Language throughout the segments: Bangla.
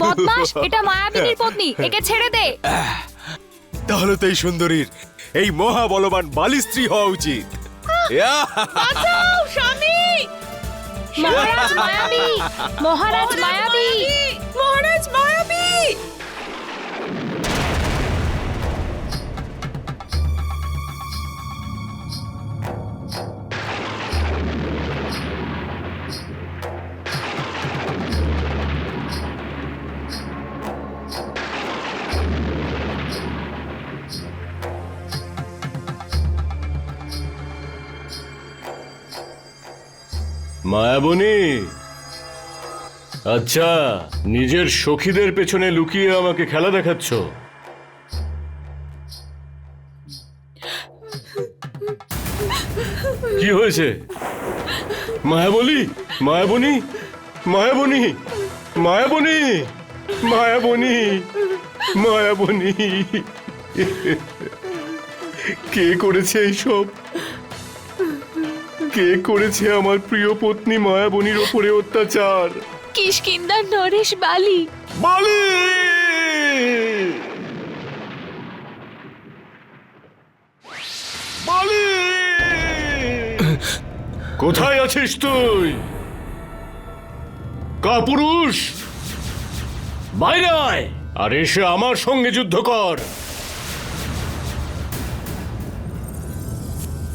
বদমাশ, এটা মায়াবিনীর পত্নী, একে ছেড়ে দে। তাহলে তো এই সুন্দরীর এই মহাবলবান বালি স্ত্রী হওয়া উচিত। বাঁচাও স্বামী! মহারাজ মায়াবী! মহারাজ মায়াবী! মহারাজ মায়াবী! মায়াবনী, আচ্ছা, নিজের সখীদের পেছনে লুকিয়ে আমাকে খেলা দেখাচ্ছ? কি হয়েছে? মায়াবলী, মায়াবনী, মায়াবনী, মায়াবনী, মায়াবনী, মায়াবনী, কে করেছে এইসব? কে করেছে আমার প্রিয় পত্নী মায়াবনীর ওপরে অত্যাচার? কিষ্কিন্ধার নরেশ বালি। বালি! বালি! কোথায় আছিস তুই, কাপুরুষ? বাইরে আয় আর এসে আমার সঙ্গে যুদ্ধ কর।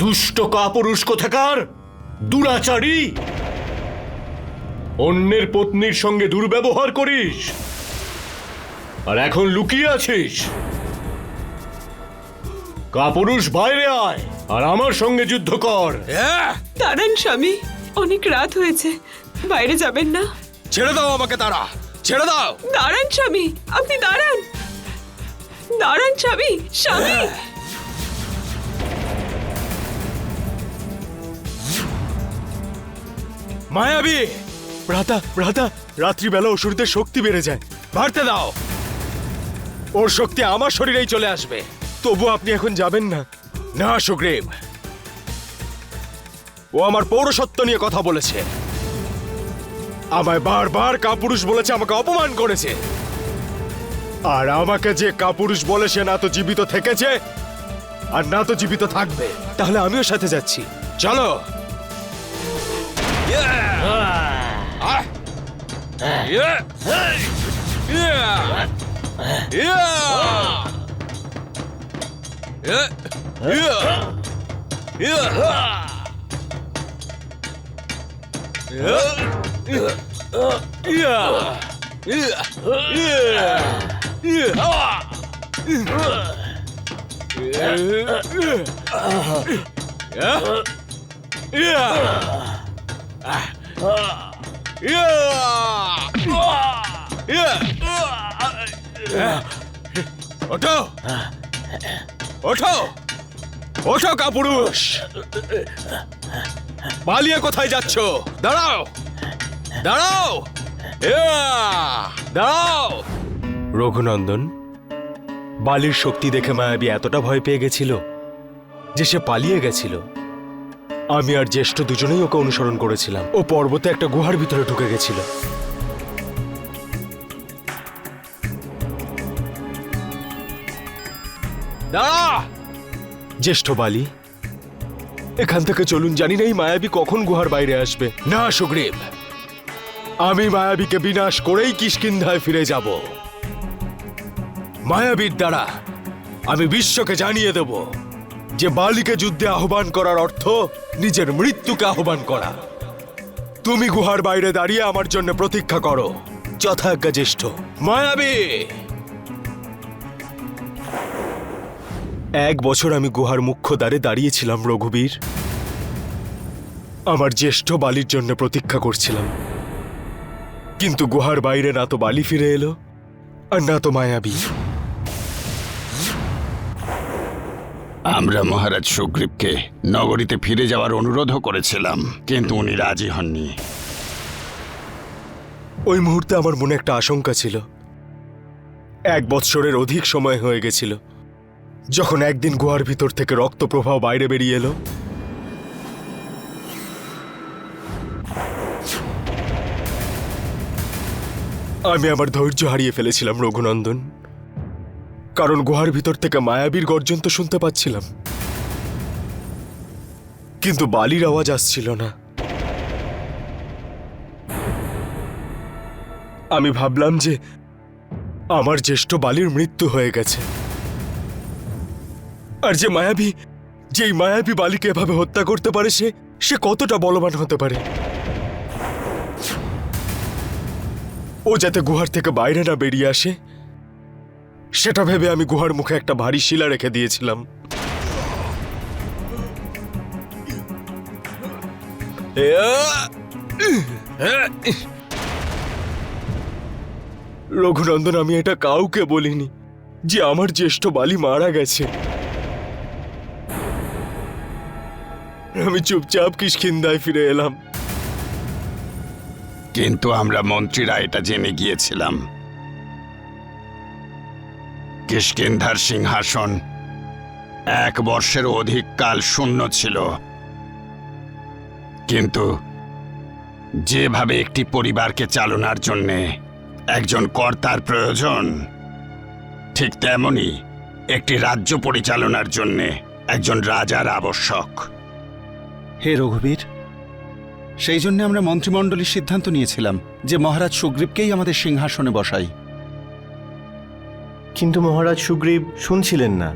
দুষ্ট কাপুরুষ কোথাকার, দুরাচারী! অন্যের পত্নীর সঙ্গে দুর্ব্যবহার করিস আর এখন লুকিয়ে আছিস। কাপুরুষ, বাইরে আয় আর আমার সঙ্গে যুদ্ধ কর। দাঁড়ান স্বামী, অনেক রাত হয়েছে, বাইরে যাবেন না। ছেড়ে দাও আমাকে, তারা ছেড়ে দাও। দাঁড়ান স্বামী, আপনি দাঁড়ান। দাঁড়ান স্বামী, স্বামী। মায়াবী, রাত্রিবেলা অসুরদের শক্তি বেড়ে যায়, বাড়তে দাও। ওর শক্তি আমার শরীরেই চলে আসবে। তবু আপনি এখন যাবেন না? না সুগ্রীব, ও আমার পৌরসত্ব নিয়ে কথা বলেছে, আমায় বারবার কাপুরুষ বলেছে, আমাকে অপমান করেছে। আর আমাকে যে কাপুরুষ বলে সে না তো জীবিত থেকেছে আর না তো জীবিত থাকবে। তাহলে আমিও সাথে যাচ্ছি, চলো। ওঠো, ওঠো, ওঠো কাপুরুষ! পালিয়ে কোথায় যাচ্ছ? দাঁড়াও, দাঁড়াও, দাঁড়াও! রঘুনন্দন, বালির শক্তি দেখে মায়াবী এতটা ভয় পেয়ে গেছিল যে সে পালিয়ে গেছিল। আমি আর জ্যেষ্ঠ দুজনেই ওকে অনুসরণ করেছিলাম। ও পর্বতে একটা গুহার ভিতরে ঢুকে গেছিল। দাঁড়া! জ্যেষ্ঠ বালি, এখান থেকে চলুন, জানি না এই মায়াবী কখন গুহার বাইরে আসবে। না সুগ্রীব, আমি মায়াবীকে বিনাশ করেই কিষ্কিন্ধায় ফিরে যাব। মায়াবীর দ্বারা আমি বিশ্বকে জানিয়ে দেব যে বালিকে যুদ্ধে আহ্বান করার অর্থ নিজের মৃত্যুকে আহ্বান করা। তুমি গুহার বাইরে দাঁড়িয়ে আমার জন্য প্রতীক্ষা করো। যথাজ্ঞা জ্যেষ্ঠ। মায়াবী! 1 বছর আমি গুহার মুখ্য দ্বারে দাঁড়িয়েছিলাম রঘুবীর। আমার জ্যেষ্ঠ বালির জন্য প্রতীক্ষা করছিলাম, কিন্তু গুহার বাইরে না তো বালি ফিরে এলো আর না তো মায়াবী। আমরা মহারাজ সুগ্রীবকে নগরীতে ফিরে যাওয়ার অনুরোধও করেছিলাম, কিন্তু উনি রাজি হননি। ওই মুহূর্তে আমার মনে একটা আশঙ্কা ছিল 1 বৎসরের অধিক সময় হয়ে গেছিল যখন একদিন গুহার ভিতর থেকে রক্ত প্রবাহ বাইরে বেরিয়ে এলো। আমি আমার ধৈর্য হারিয়ে ফেলেছিলাম রঘুনন্দন, কারণ গুহার ভিতর থেকে মায়াবীর গর্জন তো শুনতে পাচ্ছিলাম, কিন্তু বালির আওয়াজ আসছিল না। আমি ভাবলাম যে আমার জ্যেষ্ঠ বালির মৃত্যু হয়ে গেছে, আর যেই মায়াবী বালিকে এভাবে হত্যা করতে পারে সে কতটা বলবান হতে পারে। ও যাতে গুহার থেকে বাইরে না বেরিয়ে আসে সেটা ভেবে আমি গুহার মুখে একটা ভারী শিলা রেখে দিয়েছিলাম। রঘুনন্দন, আমি এটা কাউকে বলিনি যে আমার জ্যেষ্ঠ বালি মারা গেছে। আমি চুপচাপ কিষ্কিন্ধায় ফিরে এলাম। কিন্তু আমরা মন্ত্রীরা এটা জেনে গিয়েছিলাম কিষ্কিন্ধার সিংহাসন 1 বর্ষেরও অধিক কাল শূন্য ছিল, কিন্তু যেভাবে একটি পরিবারকে চালনার জন্যে একজন কর্তার প্রয়োজন, ঠিক তেমনি একটি রাজ্য পরিচালনার জন্যে একজন রাজার আবশ্যক। হে রঘুবীর, সেই জন্য আমরা মন্ত্রিমণ্ডলীর সিদ্ধান্ত নিয়েছিলাম যে মহারাজ সুগ্রীবকেই আমাদের সিংহাসনে বসাই। কিন্তু মহারাজ সুগ্রীব শুনছিলেন না।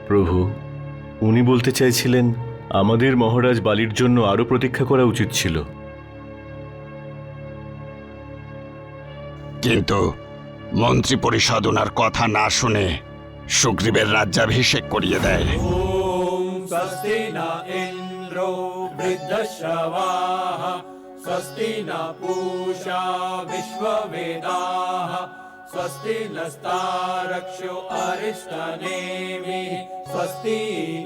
প্রভু, উনি বলতে চাইছিলেন আমাদের মহারাজ বালির জন্য আরো প্রতীক্ষা করা উচিত ছিল। কিন্তু মন্ত্রী পরিষদ ওনার কথা না শুনে সুগ্রীবের রাজ্যাভিষেক করিয়ে দেয়। स्वस्ति न इन्द्रो वृद्धश्रवाः स्वस्ति न पूषा विश्ववेदाः स्वस्ति नस्तारक्षो अरिष्टनेमिः स्वस्ति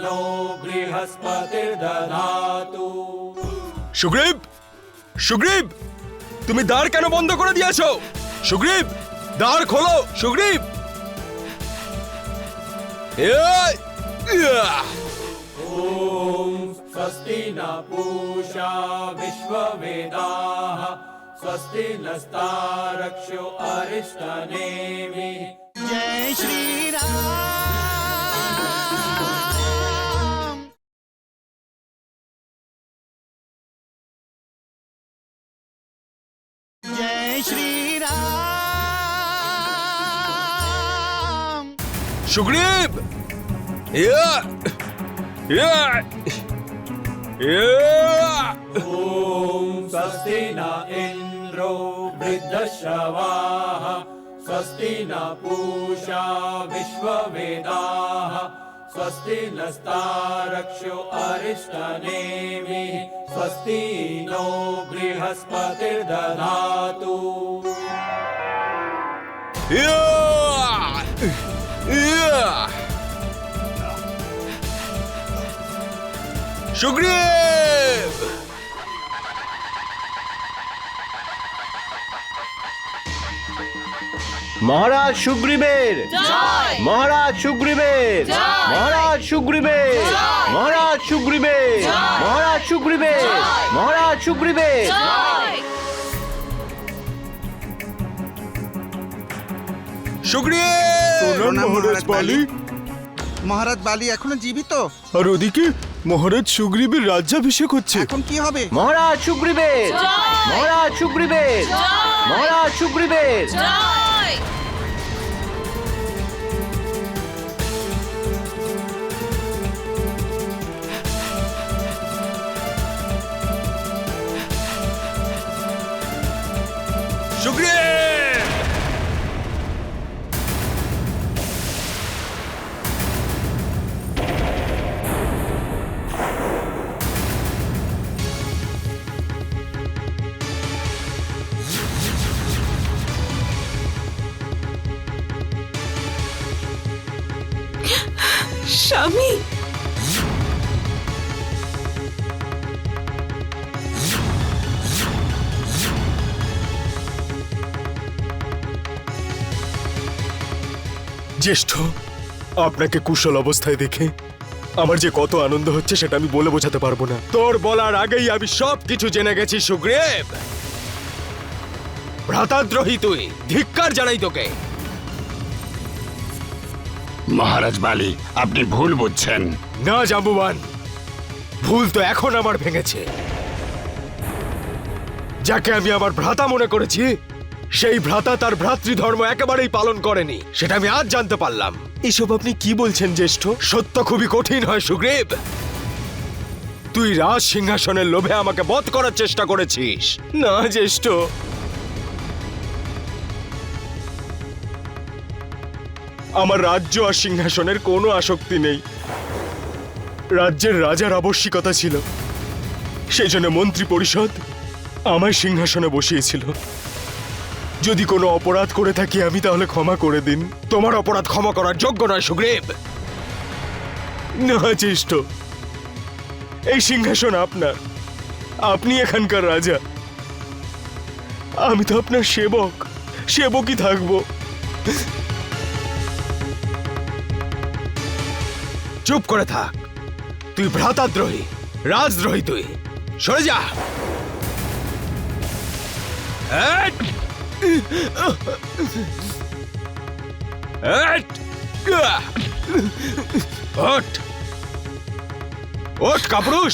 नो बृहस्पतिर्दधातु। সুগ্রীব, তুমি দ্বার কেন বন্ধ করে দিয়েছো? সুগ্রীব, দ্বার খোলো। সুগ্রীব, ॐ स्वस्ति न पूषा विश्ववेदाः स्वस्ति नस्तारक्षो अरिष्टनेमिः। जय श्री राम। जय श्री राम। সুগ্রীব, ॐ स्वस्ति न इन्द्रो वृद्धश्रवाः स्वस्ति न पूषा विश्ववेदाः स्वस्ति नस्तारक्षो अरिष्टनेमिः स्वस्ति नो बृहस्पतिर्दधातु। সুগ্রীব, মহারাজ সুগ্রীবের জয়! মহারাজ সুগ্রীবের জয়! মহারাজ সুগ্রীবের জয়! মহারাজ সুগ্রীবের জয়! মহারাজ সুগ্রীবের জয়! মহারাজ সুগ্রীবের জয়! সুগ্রীব, মহারাজ বালি। মহারাজ বালি এখনো জীবিত? আর ওদিকে মহারাজ সুগ্রীবের রাজ্যাভিষেক হচ্ছে। এখন কি হবে? মহারাজ সুগ্রীবের জয়! মহারাজ সুগ্রীবের জয়! মহারাজ সুগ্রীবের জয়! সুগ্রীব, স্বামী, জ্যেষ্ঠ, আপনাকে কুশল অবস্থায় দেখে আমার যে কত আনন্দ হচ্ছে সেটা আমি বলে বোঝাতে পারবো না। তোর বলার আগেই আমি সব কিছু জেনে গেছি সুগ্রীব। ভ্রাতাদ্রোহী তুই, ধিক্কার জানাই তোকে। মহারাজ বালি, আপনি ভুল বুঝছেন। না জাম্বুবান, ভুল তো এখন আমার ভেঙেছে। যাকে আমি আমার ভ্রাতা মনে করেছি সেই ভ্রাতা তার ভ্রাতৃধর্ম একেবারেই পালন করেনি, সেটা আমি আজ জানতে পারলাম। এসব আপনি কি বলছেন জ্যেষ্ঠ? সত্য খুবই কঠিন হয় সুগ্রীব। তুই রাজ সিংহাসনের লোভে আমাকে বধ করার চেষ্টা করেছিস। না জ্যেষ্ঠ, আমার রাজ্য আর সিংহাসনের কোনো আসক্তি নেই। রাজ্যের রাজার আবশ্যিকতা ছিল, সেই জন্য মন্ত্রী পরিষদ আমায় সিংহাসনে বসিয়েছিল। যদি কোনো অপরাধ করে থাকি আমি, তাহলে ক্ষমা করে দিন। তোমার অপরাধ ক্ষমা করার যোগ্য নয় সুগ্রীব। না জ্যেষ্ঠ, এই সিংহাসন আপনার, আপনি এখানকার রাজা। আমি তো আপনার সেবক, সেবকই থাকবো। চুপ করে থাক, তুই ভ্রাতাদ্রোহী, রাজদ্রোহী। তুই সরে যা। ওঠ কাপুরুষ।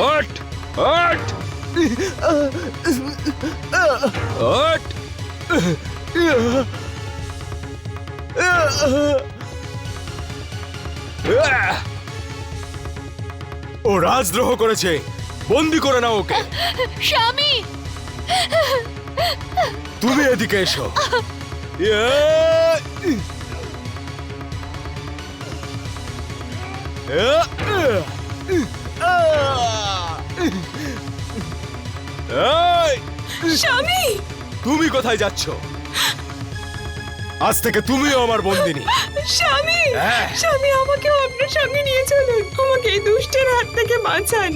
ওঠ ওঠ ওঠ। ও রাজদ্রোহ করেছে, বন্দি করে নাও ওকে। স্বামী, তুমি এদিকে এসো। স্বামী, তুমি কোথায় যাচ্ছ? আজ থেকে তুমিও আমার বন্দিনী। স্বামী, স্বামী, আমাকেও আপনার সঙ্গে নিয়ে চলুন। আমাকে এই দুষ্টের হাত থেকে বাঁচান।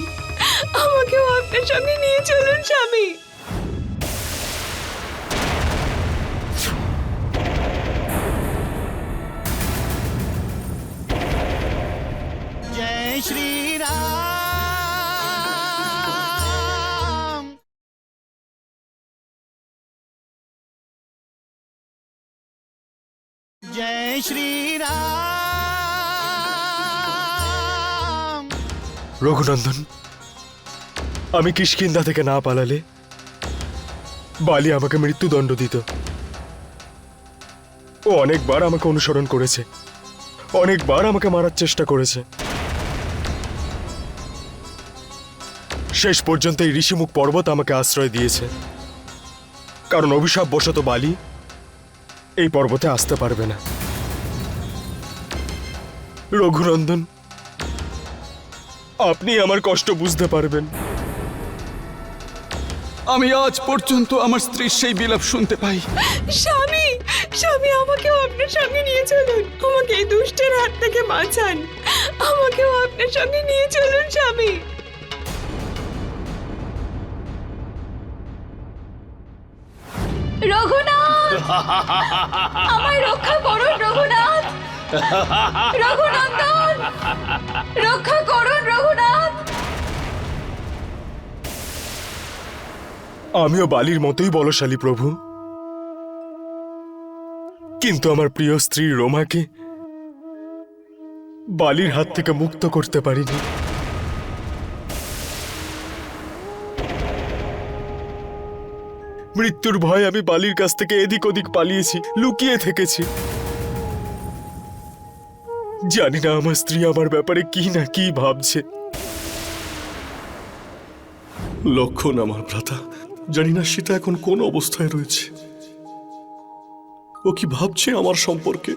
আমাকেও আপনার সঙ্গে নিয়ে চলুন স্বামী। জয় শ্রীরাম। জয় শ্রীরাম। রঘুনন্দন, আমি কিষ্কিন্ধা থেকে না পালালে বালি আমাকে মৃত্যুদণ্ড দিত। ও অনেকবার আমাকে অনুসরণ করেছে, অনেকবার আমাকে মারার চেষ্টা করেছে। শেষ পর্যন্ত এই ঋষিমুখ পর্বত আমাকে আশ্রয় দিয়েছে, কারণ অভিশাপ বশত বালি এই পর্বতে আসতে পারবে না। রঘুনন্দন, আপনি আমার কষ্ট বুঝতে পারবেন। আমি আজ পর্যন্ত আমার স্ত্রীর সেই বিলাপ শুনতে পাই। স্বামী, স্বামী, আমাকেও আপনার সঙ্গে নিয়ে চলুন। আমাকে এই দুষ্টের হাত থেকে বাঁচান। আমাকেও আপনার সঙ্গে নিয়ে চলুন স্বামী। রঘুনাথ, আমায় রক্ষা করুন রঘুনাথ। রঘুনন্দন, রক্ষা করুন রঘুনাথ। আমিও বালির মতোই বলশালী প্রভু, কিন্তু আমার প্রিয় স্ত্রী রোমাকে বালির হাত থেকে মুক্ত করতে পারিনি। মৃত্যুর ভয়ে আমি বালির কাছ থেকে এদিক ওদিক পালিয়েছি, লুকিয়ে থেকেছি। জানি না আমার স্ত্রী আমার ব্যাপারে কি না কি ভাবছে। লক্ষণ আমার ভ্রাতা, জানি না সেটা এখন কোন অবস্থায় রয়েছে। ও কি ভাবছে আমার সম্পর্কে?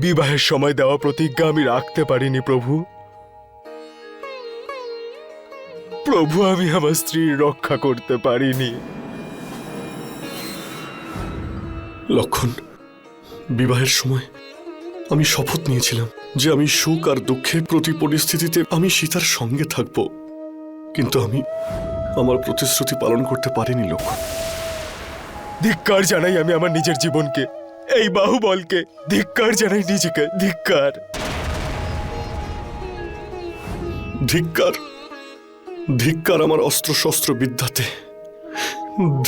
বিবাহের সময় দেওয়া প্রতিজ্ঞা আমি রাখতে পারিনি প্রভু। প্রভু, আমি আমার স্ত্রীর রক্ষা করতে পারিনি। লক্ষণ, বিবাহের সময় আমি শপথ নিয়েছিলাম যে আমি সুখ আর দুঃখের প্রতি পরিস্থিতিতে আমি সীতার সঙ্গে থাকব, কিন্তু আমি আমার প্রতিশ্রুতি পালন করতে পারিনি লক্ষণ। ধিক্কার জানাই আমি আমার নিজের জীবনকে, এই বাহুবলকে ধিক্কার জানাই নিজেকে, ধিক্কার। ধিক্কার, ধিক্কার আমার অস্ত্র শস্ত্র বিদ্যাতে,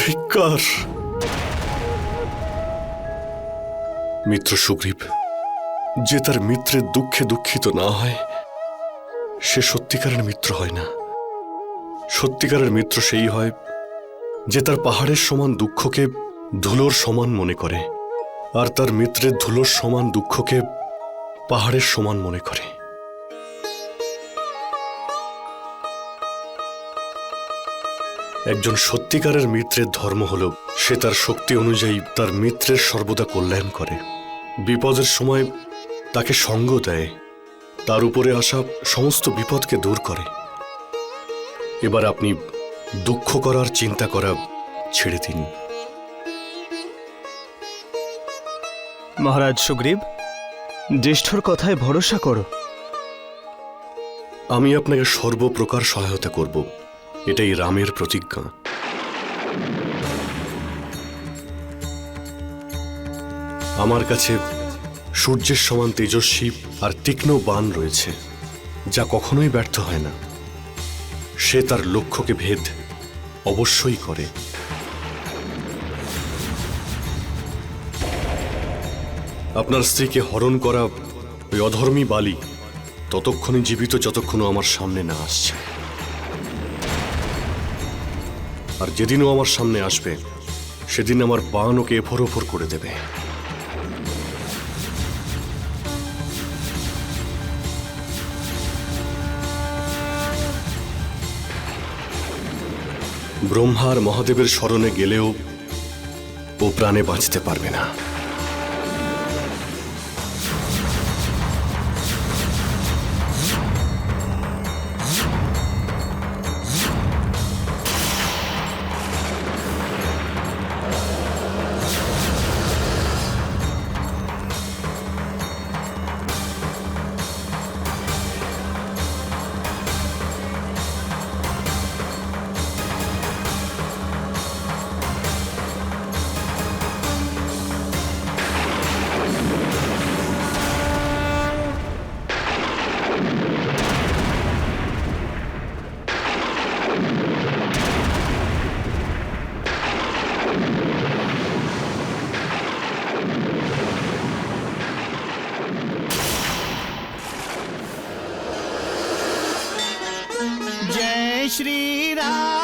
ধিক্কার। মিত্র সুগ্রীব, যে তার মিত্রের দুঃখে দুঃখিত না হয় সে সত্যিকারের মিত্র হয় না। সত্যিকারের মিত্র সেই হয় যে তার পাহাড়ের সমান দুঃখকে ধুলোর সমান মনে করে, আর তার মিত্রের ধুলোর সমান দুঃখকে পাহাড়ের সমান মনে করে। একজন সত্যিকারের মিত্রের ধর্ম হল সে তার শক্তি অনুযায়ী তার মিত্রের সর্বদা কল্যাণ করে, বিপদের সময় তাকে সঙ্গ দেয়, তার উপরে আসা সমস্ত বিপদকে দূর করে। এবার আপনি দুঃখ করার চিন্তা করা ছেড়ে দিন। মহারাজ সুগ্রীব, জ্যেষ্ঠর কথায় ভরসা করো। আমি আপনাকে সর্বপ্রকার সহায়তা করব, এটাই রামের প্রতিজ্ঞা। আমার কাছে সূর্যের সমান তেজস্বী আর তীক্ষ্ণ বাণ রয়েছে, যা কখনোই ব্যর্থ হয় না। সে তার লক্ষ্যকে ভেদ অবশ্যই করে। আপনার স্ত্রীকে হরণ করা ওই অধর্মী বালি ততক্ষণই জীবিত যতক্ষণ আমার সামনে না আসছে, আর যেদিনও আমার সামনে আসবে সেদিন আমার বাণ ওকে এফর ওফর করে দেবে। ব্রহ্মা আর মহাদেবের শরণে গেলেও ও প্রাণে বাঁচতে পারবে না। जय श्री राम।